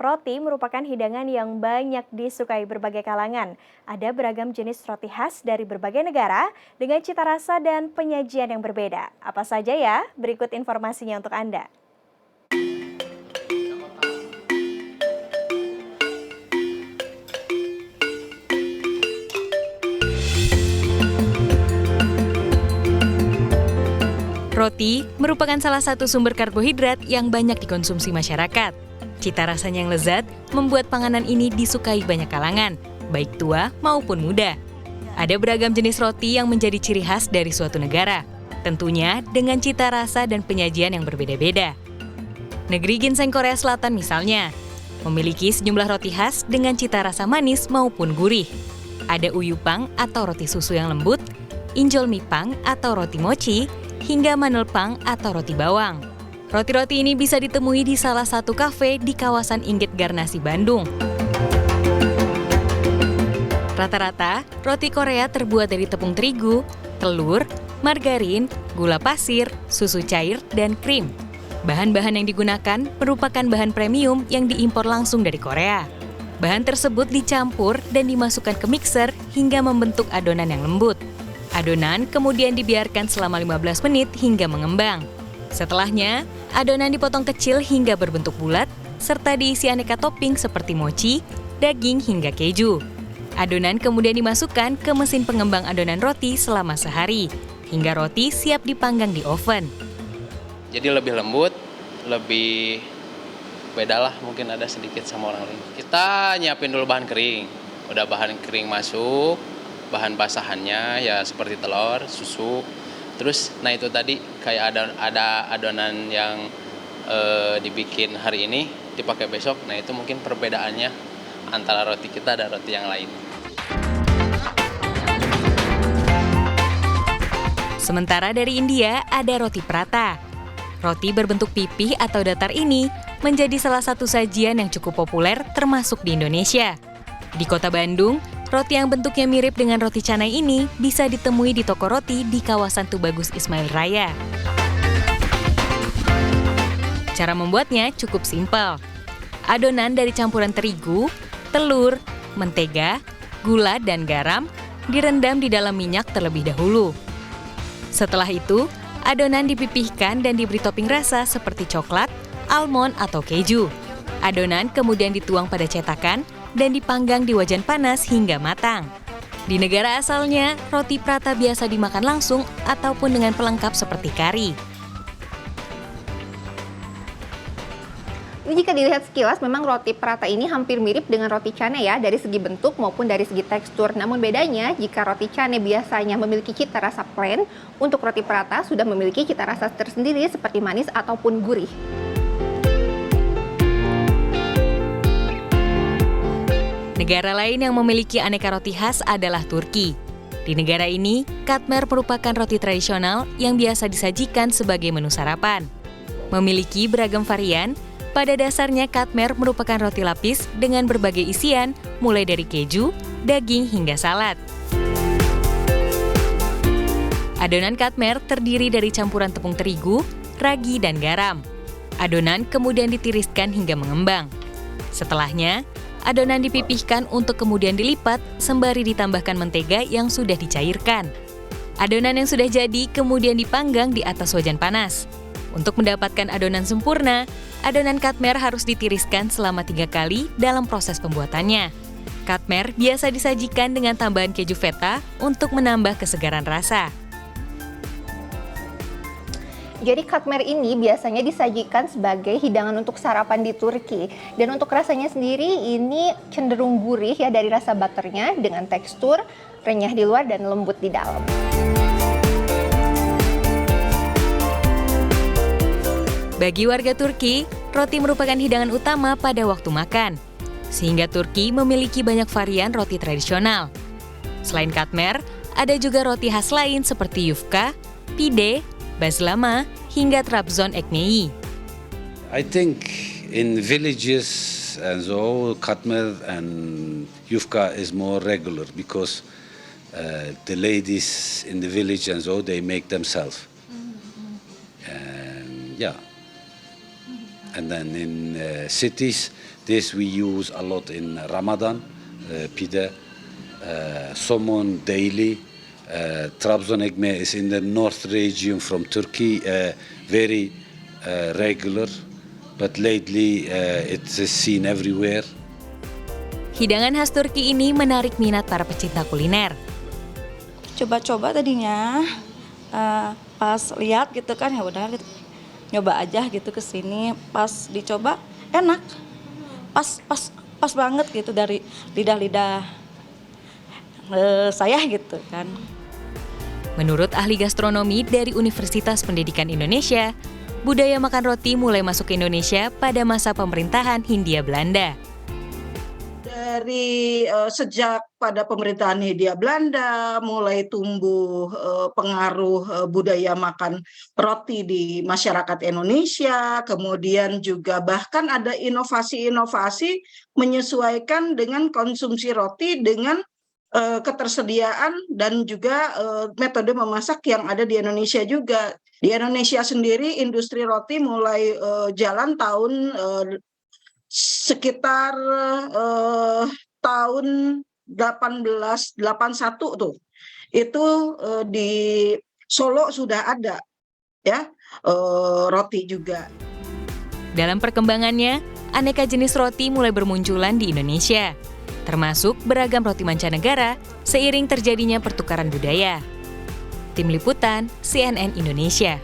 Roti merupakan hidangan yang banyak disukai berbagai kalangan. Ada beragam jenis roti khas dari berbagai negara dengan cita rasa dan penyajian yang berbeda. Apa saja ya? Berikut informasinya untuk Anda. Roti merupakan salah satu sumber karbohidrat yang banyak dikonsumsi masyarakat. Cita rasanya yang lezat membuat panganan ini disukai banyak kalangan, baik tua maupun muda. Ada beragam jenis roti yang menjadi ciri khas dari suatu negara, tentunya dengan cita rasa dan penyajian yang berbeda-beda. Negeri ginseng Korea Selatan misalnya, memiliki sejumlah roti khas dengan cita rasa manis maupun gurih. Ada uyupang atau roti susu yang lembut, injol mipang atau roti mochi, hingga manelpang atau roti bawang. Roti-roti ini bisa ditemui di salah satu kafe di kawasan Inggit Garnasi, Bandung. Rata-rata, roti Korea terbuat dari tepung terigu, telur, margarin, gula pasir, susu cair, dan krim. Bahan-bahan yang digunakan merupakan bahan premium yang diimpor langsung dari Korea. Bahan tersebut dicampur dan dimasukkan ke mixer hingga membentuk adonan yang lembut. Adonan kemudian dibiarkan selama 15 menit hingga mengembang. Setelahnya, adonan dipotong kecil hingga berbentuk bulat, serta diisi aneka topping seperti mochi, daging hingga keju. Adonan kemudian dimasukkan ke mesin pengembang adonan roti selama sehari, hingga roti siap dipanggang di oven. Jadi lebih lembut, lebih beda lah mungkin ada sedikit sama orang lain. Kita nyiapin dulu bahan kering, udah bahan kering masuk, bahan basahannya ya seperti telur, susu. Terus nah itu tadi kayak ada adonan yang dibikin hari ini dipakai besok. Nah itu mungkin perbedaannya antara roti kita dan roti yang lain. Sementara dari India ada roti prata. Roti berbentuk pipih atau datar ini menjadi salah satu sajian yang cukup populer termasuk di Indonesia. Di kota Bandung, roti yang bentuknya mirip dengan roti canai ini bisa ditemui di toko roti di kawasan Tubagus Ismail Raya. Cara membuatnya cukup simpel. Adonan dari campuran terigu, telur, mentega, gula, dan garam direndam di dalam minyak terlebih dahulu. Setelah itu, adonan dipipihkan dan diberi topping rasa seperti coklat, almond, atau keju. Adonan kemudian dituang pada cetakan dan dipanggang di wajan panas hingga matang. Di negara asalnya, roti prata biasa dimakan langsung ataupun dengan pelengkap seperti kari. Jika dilihat sekilas, memang roti prata ini hampir mirip dengan roti canai ya, dari segi bentuk maupun dari segi tekstur. Namun bedanya, jika roti canai biasanya memiliki cita rasa plain, untuk roti prata sudah memiliki cita rasa tersendiri seperti manis ataupun gurih. Negara lain yang memiliki aneka roti khas adalah Turki. Di negara ini, katmer merupakan roti tradisional yang biasa disajikan sebagai menu sarapan. Memiliki beragam varian, pada dasarnya katmer merupakan roti lapis dengan berbagai isian, mulai dari keju, daging, hingga salad. Adonan katmer terdiri dari campuran tepung terigu, ragi, dan garam. Adonan kemudian ditiriskan hingga mengembang. Setelahnya, adonan dipipihkan untuk kemudian dilipat sembari ditambahkan mentega yang sudah dicairkan. Adonan yang sudah jadi kemudian dipanggang di atas wajan panas. Untuk mendapatkan adonan sempurna, adonan katmer harus ditiriskan selama 3 kali dalam proses pembuatannya. Katmer biasa disajikan dengan tambahan keju feta untuk menambah kesegaran rasa. Jadi katmer ini biasanya disajikan sebagai hidangan untuk sarapan di Turki. Dan untuk rasanya sendiri ini cenderung gurih ya dari rasa butternya dengan tekstur renyah di luar dan lembut di dalam. Bagi warga Turki, roti merupakan hidangan utama pada waktu makan. Sehingga Turki memiliki banyak varian roti tradisional. Selain katmer, ada juga roti khas lain seperti yufka, pide, bazlama, hingga Trabzon ekmeği. I think in villages and so katmer and yufka is more regular because the ladies in the village and so they make themselves. And yeah. And then in cities This we use a lot in Ramadan, pide, somon daily. Trabzon ekmeği is in the north region from Turkey, very regular, but lately it's seen everywhere. Hidangan khas Turki ini menarik minat para pecinta kuliner. Coba-coba tadinya, pas lihat gitu kan ya udah nyoba aja gitu ke sini. Pas dicoba enak, pas banget gitu dari lidah-lidah saya gitu kan. Menurut ahli gastronomi dari Universitas Pendidikan Indonesia, budaya makan roti mulai masuk ke Indonesia pada masa pemerintahan Hindia Belanda. Dari sejak pada pemerintahan Hindia Belanda mulai tumbuh pengaruh budaya makan roti di masyarakat Indonesia, kemudian juga bahkan ada inovasi-inovasi menyesuaikan dengan konsumsi roti dengan ketersediaan dan juga metode memasak yang ada di Indonesia juga. Di Indonesia sendiri industri roti mulai jalan tahun sekitar tahun 1881 tuh. Itu di Solo sudah ada ya roti juga. Dalam perkembangannya, aneka jenis roti mulai bermunculan di Indonesia, termasuk beragam roti mancanegara seiring terjadinya pertukaran budaya. Tim Liputan CNN Indonesia.